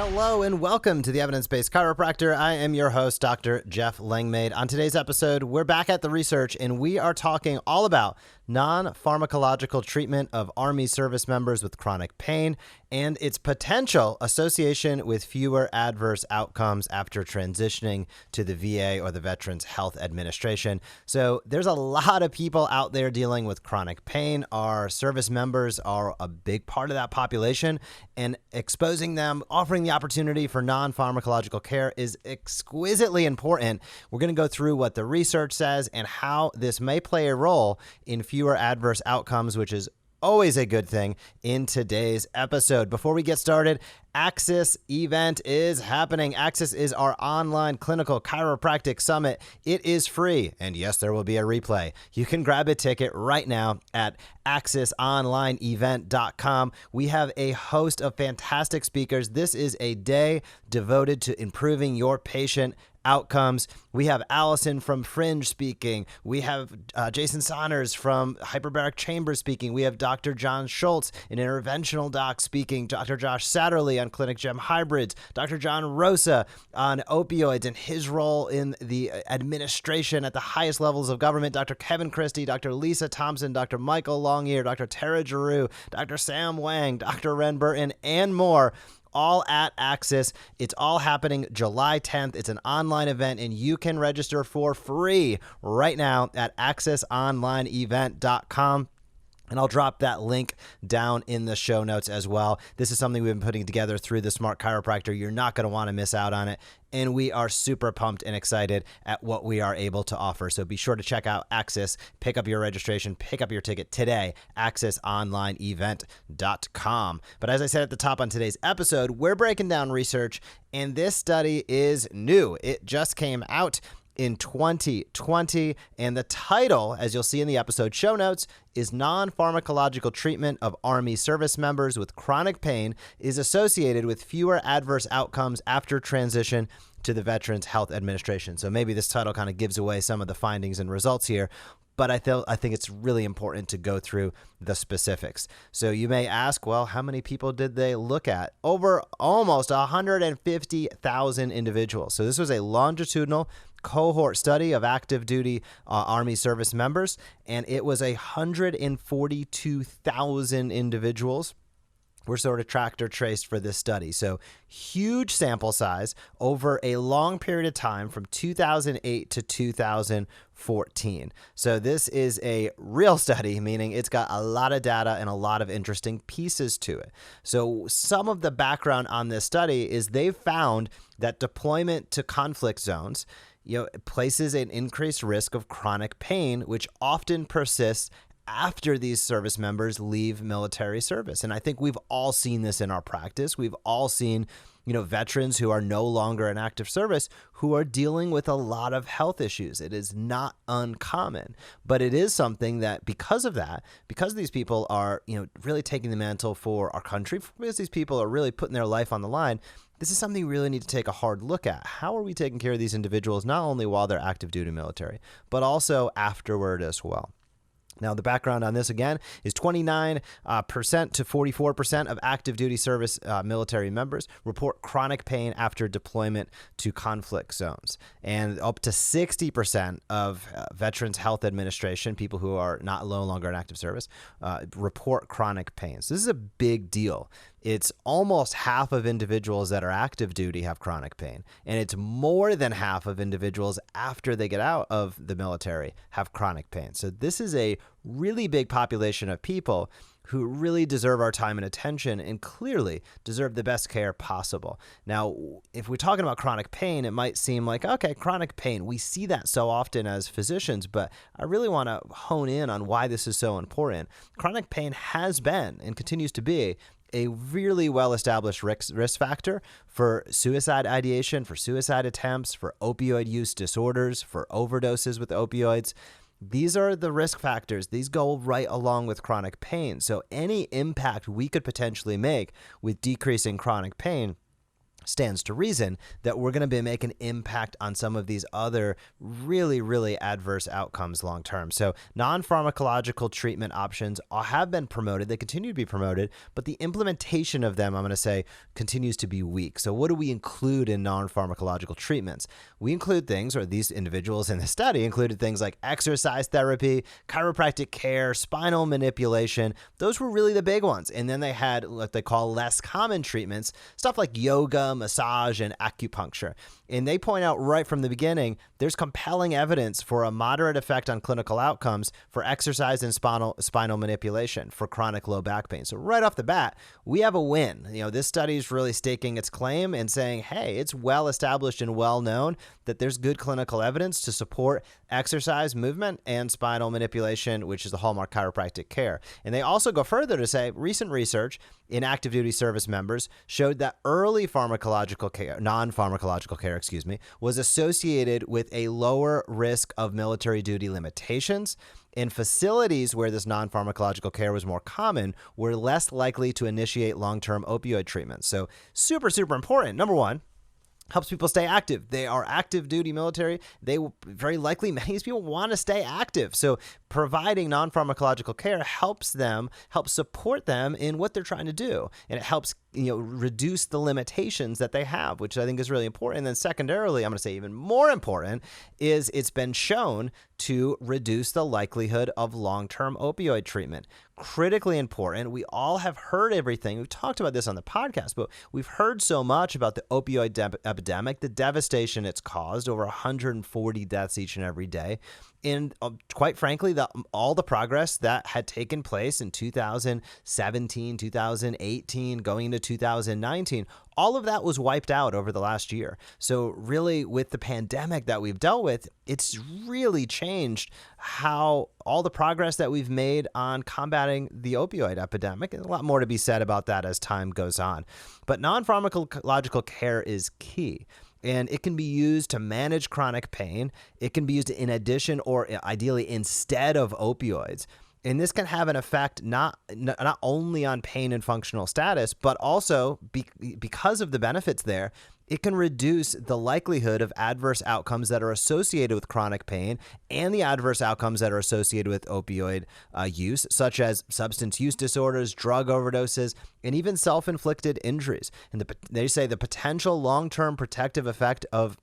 Hello and welcome to the Evidence Based Chiropractor. I am your host, Dr. Jeff Langmaid. On today's episode, we're back at the research and we are talking all about non-pharmacological treatment of Army service members with chronic pain and its potential association with fewer adverse outcomes after transitioning to the VA or the Veterans Health Administration. So there's a lot of people out there dealing with chronic pain. Our service members are a big part of that population, and exposing them, offering the opportunity for non-pharmacological care is exquisitely important. We're going to go through what the research says and how this may play a role in fewer adverse outcomes, which is always a good thing in today's episode. Before we get started, Axis event is happening. Axis is our online clinical chiropractic summit. It is free. And yes, there will be a replay. You can grab a ticket right now at axisonlineevent.com. We have a host of fantastic speakers. This is a day devoted to improving your patient outcomes. We have Allison from Fringe speaking. We have Jason Saunders from Hyperbaric Chamber speaking. We have Dr. John Schultz, an interventional doc, speaking. Dr. Josh Satterley on Clinic Gem Hybrids. Dr. John Rosa on opioids and his role in the administration at the highest levels of government. Dr. Kevin Christie, Dr. Lisa Thompson, Dr. Michael Longear, Dr. Tara Giroux, Dr. Sam Wang, Dr. Ren Burton, and more. All at Axis. It's all happening July 10th. It's an online event, and you can register for free right now at axisonlineevent.com. And I'll drop that link down in the show notes as well. This is something we've been putting together through the Smart Chiropractor. You're not going to want to miss out on it. And we are super pumped and excited at what we are able to offer. So be sure to check out Axis, pick up your registration, pick up your ticket today, axisonlineevent.com. But as I said at the top on today's episode, we're breaking down research, and this study is new. It just came out in 2020, and the title, as you'll see in the episode show notes, is Non-Pharmacological Treatment of Army Service Members with Chronic Pain is Associated with Fewer Adverse Outcomes After Transition to the Veterans Health Administration. So maybe this title kind of gives away some of the findings and results here, but I think it's really important to go through the specifics. So you may ask, well, how many people did they look at? Over almost 150,000 individuals. So this was a longitudinal cohort study of active duty Army service members, and it was 142,000 individuals were sort of tracked or traced for this study. So huge sample size over a long period of time from 2008 to 2014. So this is a real study, meaning it's got a lot of data and a lot of interesting pieces to it. So some of the background on this study is they've found that deployment to conflict zones places an increased risk of chronic pain, which often persists after these service members leave military service. And I think we've all seen this in our practice. We've all seen, veterans who are no longer in active service who are dealing with a lot of health issues. It is not uncommon, but it is something that because these people are, really taking the mantle for our country, because these people are really putting their life on the line, this is something we really need to take a hard look at. How are we taking care of these individuals, not only while they're active duty military, but also afterward as well? Now, the background on this, again, is 29% to 44% of active duty service military members report chronic pain after deployment to conflict zones. And up to 60% of Veterans Health Administration, people who are no longer in active service, report chronic pain. So this is a big deal. It's almost half of individuals that are active duty have chronic pain, and it's more than half of individuals after they get out of the military have chronic pain. So this is a really big population of people who really deserve our time and attention and clearly deserve the best care possible. Now, if we're talking about chronic pain, it might seem like, okay, chronic pain, we see that so often as physicians, but I really want to hone in on why this is so important. Chronic pain has been and continues to be a really well-established risk factor for suicide ideation, for suicide attempts, for opioid use disorders, for overdoses with opioids. These are the risk factors. These go right along with chronic pain. So any impact we could potentially make with decreasing chronic pain stands to reason that we're going to be making an impact on some of these other really, really adverse outcomes long term. So non-pharmacological treatment options have been promoted. They continue to be promoted, but the implementation of them, I'm going to say, continues to be weak. So what do we include in non-pharmacological treatments? We include things, or these individuals in the study included things like exercise therapy, chiropractic care, spinal manipulation. Those were really the big ones. And then they had what they call less common treatments, stuff like yoga, massage, and acupuncture. And they point out right from the beginning, there's compelling evidence for a moderate effect on clinical outcomes for exercise and spinal manipulation for chronic low back pain. So right off the bat, we have a win. This study is really staking its claim and saying, hey, it's well established and well known that there's good clinical evidence to support exercise, movement, and spinal manipulation, which is the hallmark chiropractic care. And they also go further to say recent research in active duty service members showed that early non-pharmacological care, was associated with a lower risk of military duty limitations. In facilities where this non-pharmacological care was more common, were less likely to initiate long-term opioid treatments. So super, super important. Number one, helps people stay active. They are active duty military. They will very likely, many of these people want to stay active. So providing non-pharmacological care helps support them in what they're trying to do. And it helps, reduce the limitations that they have, which I think is really important. And then secondarily, I'm going to say even more important, is it's been shown to reduce the likelihood of long-term opioid treatment. Critically important. We all have heard everything. We've talked about this on the podcast, but we've heard so much about the opioid epidemic, the devastation it's caused, over 140 deaths each and every day. And quite frankly, all the progress that had taken place in 2017, 2018, going into 2019, all of that was wiped out over the last year. So really, with the pandemic that we've dealt with, it's really changed how all the progress that we've made on combating the opioid epidemic. And a lot more to be said about that as time goes on. But non-pharmacological care is key. And it can be used to manage chronic pain. It can be used in addition or ideally instead of opioids. And this can have an effect not only on pain and functional status, but also because of the benefits there, it can reduce the likelihood of adverse outcomes that are associated with chronic pain and the adverse outcomes that are associated with opioid use, such as substance use disorders, drug overdoses, and even self-inflicted injuries. And they say the potential long-term protective effect of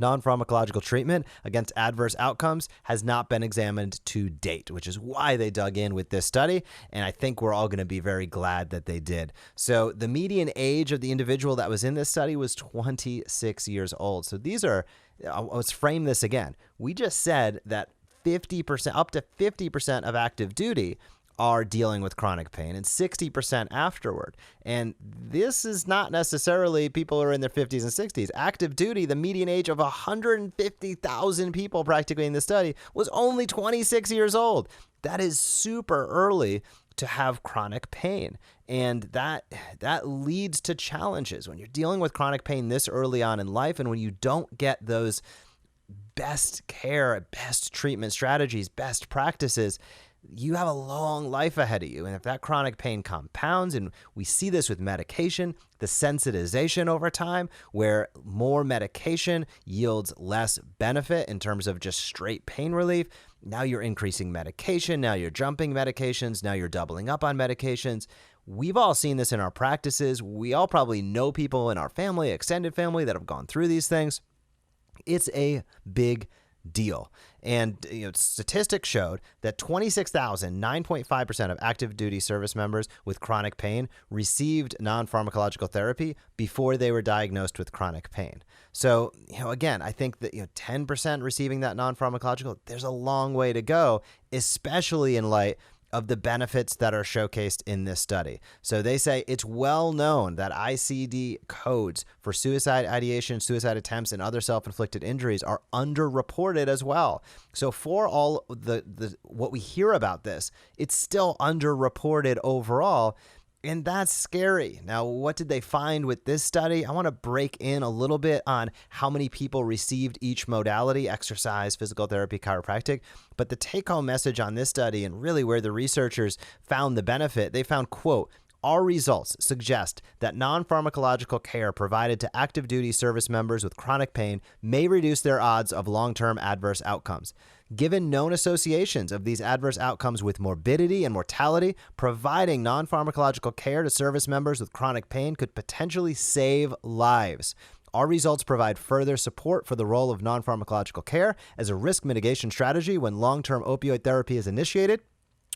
non-pharmacological treatment against adverse outcomes has not been examined to date, which is why they dug in with this study. And I think we're all going to be very glad that they did. So the median age of the individual that was in this study was 26 years old. So these are, let's frame this again. We just said that 50%, up to 50% of active duty are dealing with chronic pain and 60% afterward. And this is not necessarily people who are in their 50s and 60s. Active duty, the median age of 150,000 people practically in the study was only 26 years old. That is super early to have chronic pain. And that leads to challenges when you're dealing with chronic pain this early on in life, and when you don't get those best care, best treatment strategies, best practices, you have a long life ahead of you. And if that chronic pain compounds, and we see this with medication, the sensitization over time, where more medication yields less benefit in terms of just straight pain relief. Now you're increasing medication, now you're jumping medications, now you're doubling up on medications. We've all seen this in our practices. We all probably know people in our family, extended family, that have gone through these things. It's a big deal. And statistics showed that 26,000, 9.5% of active duty service members with chronic pain received non-pharmacological therapy before they were diagnosed with chronic pain. So, again, I think that 10% receiving that non-pharmacological, there's a long way to go, especially in light of the benefits that are showcased in this study. So they say it's well known that ICD codes for suicide ideation, suicide attempts, and other self-inflicted injuries are underreported as well. So for all the what we hear about this, it's still underreported overall. And that's scary. Now, what did they find with this study? I want to break in a little bit on how many people received each modality: exercise, physical therapy, chiropractic. But the take-home message on this study, and really where the researchers found the benefit, they found, quote, Our results suggest that non-pharmacological care provided to active duty service members with chronic pain may reduce their odds of long-term adverse outcomes. Given known associations of these adverse outcomes with morbidity and mortality, providing non-pharmacological care to service members with chronic pain could potentially save lives. Our results provide further support for the role of non-pharmacological care as a risk mitigation strategy when long-term opioid therapy is initiated,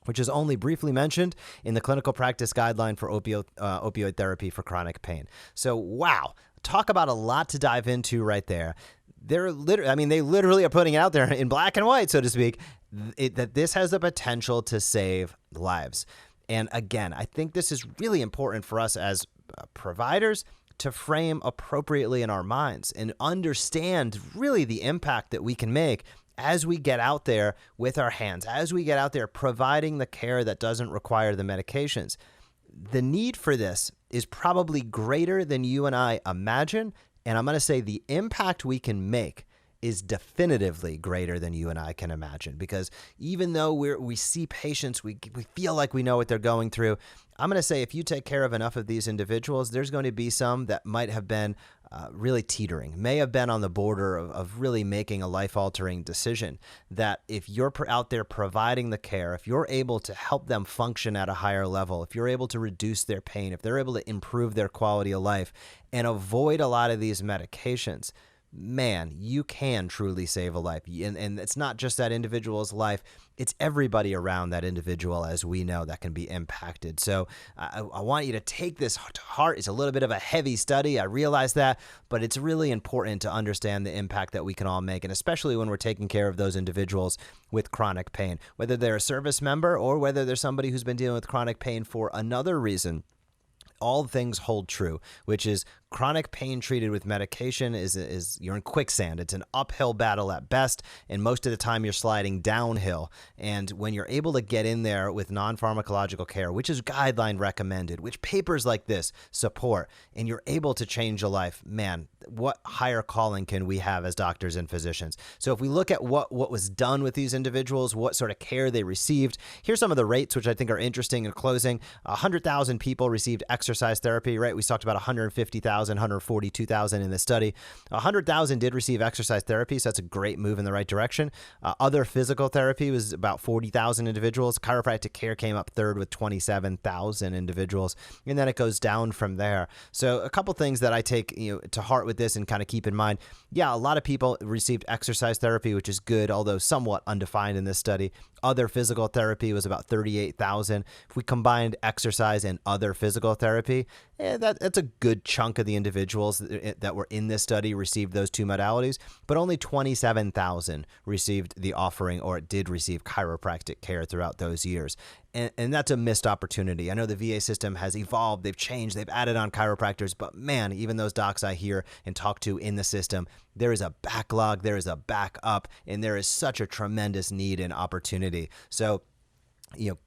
which is only briefly mentioned in the clinical practice guideline for opioid therapy for chronic pain. So, wow, talk about a lot to dive into right there. They literally are putting it out there in black and white, so to speak, that this has the potential to save lives. And again, I think this is really important for us as providers to frame appropriately in our minds and understand really the impact that we can make as we get out there with our hands, as we get out there providing the care that doesn't require the medications. The need for this is probably greater than you and I imagine, and I'm going to say the impact we can make is definitively greater than you and I can imagine, because even though we see patients, we feel like we know what they're going through. I'm going to say if you take care of enough of these individuals, there's going to be some that might have been really teetering, may have been on the border of really making a life-altering decision, that if you're out there providing the care, if you're able to help them function at a higher level, if you're able to reduce their pain, if they're able to improve their quality of life and avoid a lot of these medications, man, you can truly save a life. And it's not just that individual's life, it's everybody around that individual, as we know, that can be impacted. So I want you to take this to heart. It's a little bit of a heavy study, I realize that, but it's really important to understand the impact that we can all make, and especially when we're taking care of those individuals with chronic pain, whether they're a service member or whether they're somebody who's been dealing with chronic pain for another reason. All things hold true, which is chronic pain treated with medication is you're in quicksand. It's an uphill battle at best, and most of the time you're sliding downhill. And when you're able to get in there with non-pharmacological care, which is guideline recommended, which papers like this support, and you're able to change a life, man, what higher calling can we have as doctors and physicians? So if we look at what was done with these individuals, what sort of care they received, here's some of the rates, which I think are interesting in closing. 100,000 people received exercise therapy, right? We talked about 150,000, 142,000 in this study. 100,000 did receive exercise therapy, so that's a great move in the right direction. Other physical therapy was about 40,000 individuals. Chiropractic care came up third with 27,000 individuals, and then it goes down from there. So a couple things that I take to heart with this and kind of keep in mind. Yeah, a lot of people received exercise therapy, which is good, although somewhat undefined in this study. Other physical therapy was about 38,000. If we combined exercise and other physical therapy, that's a good chunk of the individuals that were in this study received those two modalities, but only 27,000 received the offering or did receive chiropractic care throughout those years. And that's a missed opportunity. I know the VA system has evolved, they've changed, they've added on chiropractors, but man, even those docs I hear and talk to in the system, there is a backlog, there is a backup, and there is such a tremendous need and opportunity. So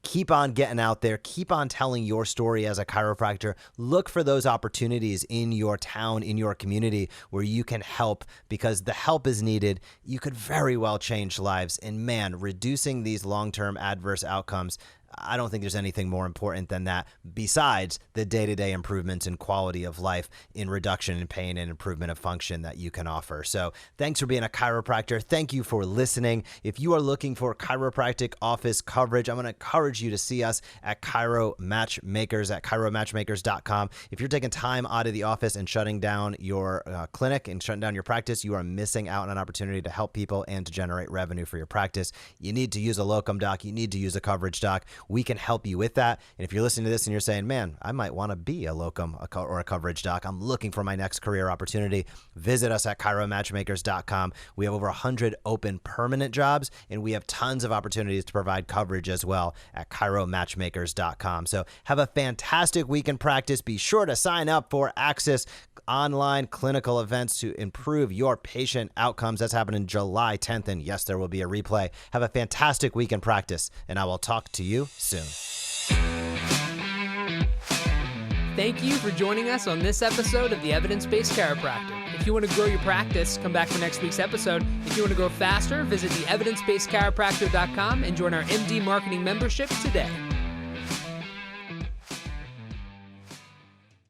keep on getting out there, keep on telling your story as a chiropractor. Look for those opportunities in your town, in your community where you can help, because the help is needed. You could very well change lives. And man, reducing these long-term adverse outcomes, I don't think there's anything more important than that besides the day-to-day improvements in quality of life, in reduction in pain and improvement of function that you can offer. So thanks for being a chiropractor. Thank you for listening. If you are looking for chiropractic office coverage, I'm going to encourage you to see us at Chiro Matchmakers at chiromatchmakers.com. If you're taking time out of the office and shutting down your clinic and shutting down your practice, you are missing out on an opportunity to help people and to generate revenue for your practice. You need to use a locum doc. You need to use a coverage doc. We can help you with that. And if you're listening to this and you're saying, man, I might want to be a locum or a coverage doc, I'm looking for my next career opportunity, visit us at chiromatchmakers.com. We have over 100 open permanent jobs, and we have tons of opportunities to provide coverage as well at chiromatchmakers.com. So have a fantastic week in practice. Be sure to sign up for Access online clinical events to improve your patient outcomes. That's happening July 10th, and yes, there will be a replay. Have a fantastic week in practice, and I will talk to you soon. Thank you for joining us on this episode of the Evidence Based Chiropractor. If you want to grow your practice, come back for next week's episode. If you want to grow faster, visit the evidencebasedchiropractor.com and join our MD Marketing membership today.